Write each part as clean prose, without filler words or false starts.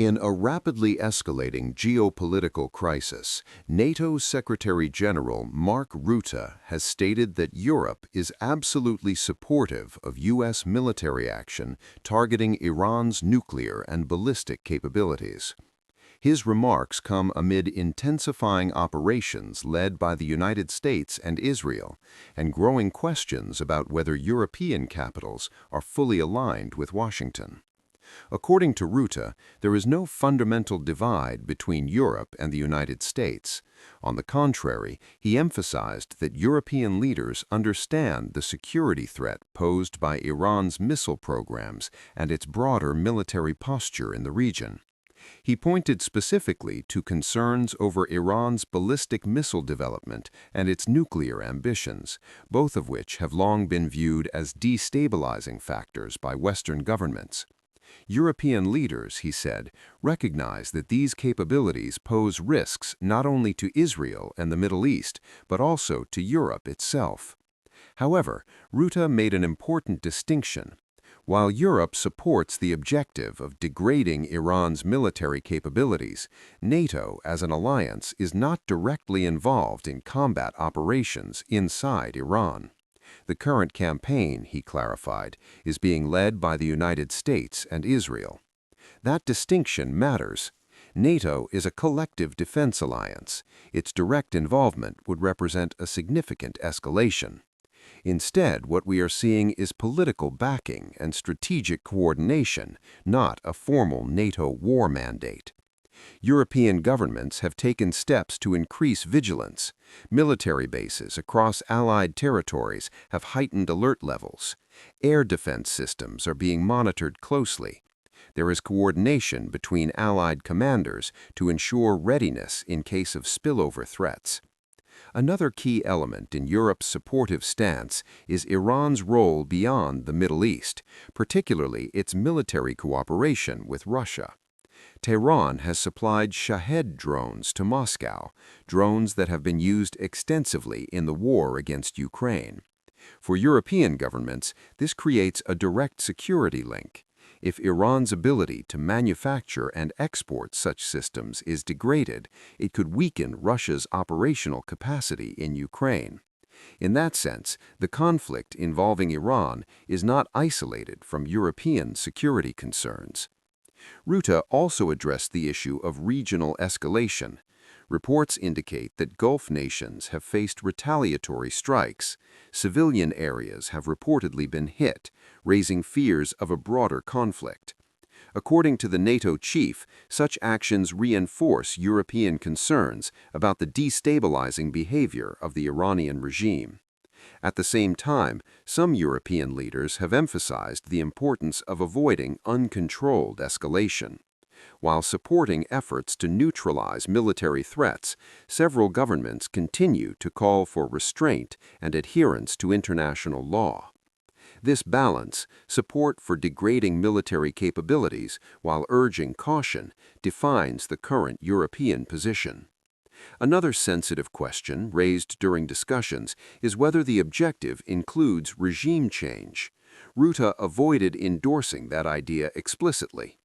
In a rapidly escalating geopolitical crisis, NATO's Secretary General Mark Rutte has stated that Europe is absolutely supportive of U.S. military action targeting Iran's nuclear and ballistic capabilities. His remarks come amid intensifying operations led by the United States and Israel, and growing questions about whether European capitals are fully aligned with Washington. According to Rutte, there is no fundamental divide between Europe and the United States. On the contrary, he emphasized that European leaders understand the security threat posed by Iran's missile programs and its broader military posture in the region. He pointed specifically to concerns over Iran's ballistic missile development and its nuclear ambitions, both of which have long been viewed as destabilizing factors by Western governments. European leaders, he said, recognize that these capabilities pose risks not only to Israel and the Middle East, but also to Europe itself. However, Rutte made an important distinction. While Europe supports the objective of degrading Iran's military capabilities, NATO as an alliance is not directly involved in combat operations inside Iran. The current campaign, he clarified, is being led by the United States and Israel. That distinction matters. NATO is a collective defense alliance. Its direct involvement would represent a significant escalation. Instead, what we are seeing is political backing and strategic coordination, not a formal NATO war mandate. European governments have taken steps to increase vigilance. Military bases across Allied territories have heightened alert levels. Air defense systems are being monitored closely. There is coordination between Allied commanders to ensure readiness in case of spillover threats. Another key element in Europe's supportive stance is Iran's role beyond the Middle East, particularly its military cooperation with Russia. Tehran has supplied Shahed drones to Moscow, drones that have been used extensively in the war against Ukraine. For European governments, this creates a direct security link. If Iran's ability to manufacture and export such systems is degraded, it could weaken Russia's operational capacity in Ukraine. In that sense, the conflict involving Iran is not isolated from European security concerns. Rutte also addressed the issue of regional escalation. Reports indicate that Gulf nations have faced retaliatory strikes. Civilian areas have reportedly been hit, raising fears of a broader conflict. According to the NATO chief, such actions reinforce European concerns about the destabilizing behavior of the Iranian regime. At the same time, some European leaders have emphasized the importance of avoiding uncontrolled escalation. While supporting efforts to neutralize military threats, several governments continue to call for restraint and adherence to international law. This balance, support for degrading military capabilities while urging caution, defines the current European position. Another sensitive question raised during discussions is whether the objective includes regime change. Rutte avoided endorsing that idea explicitly.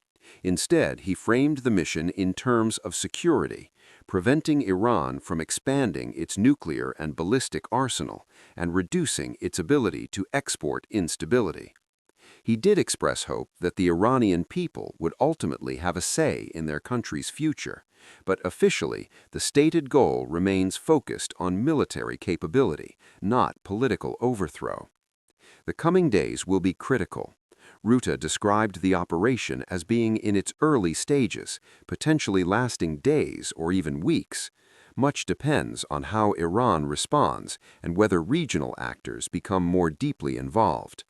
Instead, he framed the mission in terms of security, preventing Iran from expanding its nuclear and ballistic arsenal and reducing its ability to export instability. He did express hope that the Iranian people would ultimately have a say in their country's future, but officially, the stated goal remains focused on military capability, not political overthrow. The coming days will be critical. Rutte described the operation as being in its early stages, potentially lasting days or even weeks. Much depends on how Iran responds and whether regional actors become more deeply involved.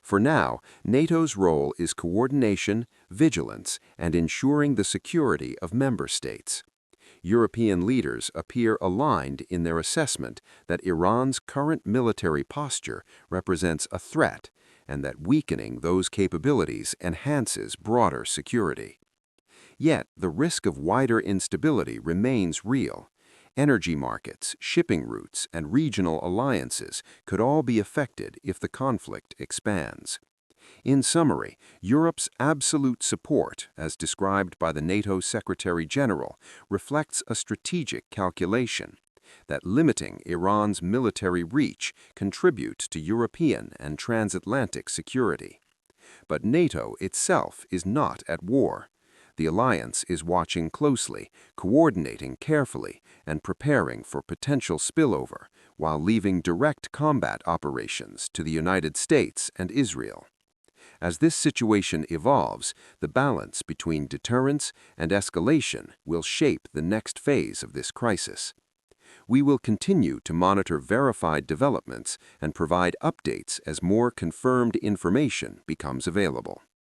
For now, NATO's role is coordination, vigilance, and ensuring the security of member states. European leaders appear aligned in their assessment that Iran's current military posture represents a threat and that weakening those capabilities enhances broader security. Yet, the risk of wider instability remains real. Energy markets, shipping routes, and regional alliances could all be affected if the conflict expands. In summary, Europe's absolute support, as described by the NATO Secretary General, reflects a strategic calculation that limiting Iran's military reach contributes to European and transatlantic security. But NATO itself is not at war. The alliance is watching closely, coordinating carefully, and preparing for potential spillover, while leaving direct combat operations to the United States and Israel. As this situation evolves, the balance between deterrence and escalation will shape the next phase of this crisis. We will continue to monitor verified developments and provide updates as more confirmed information becomes available.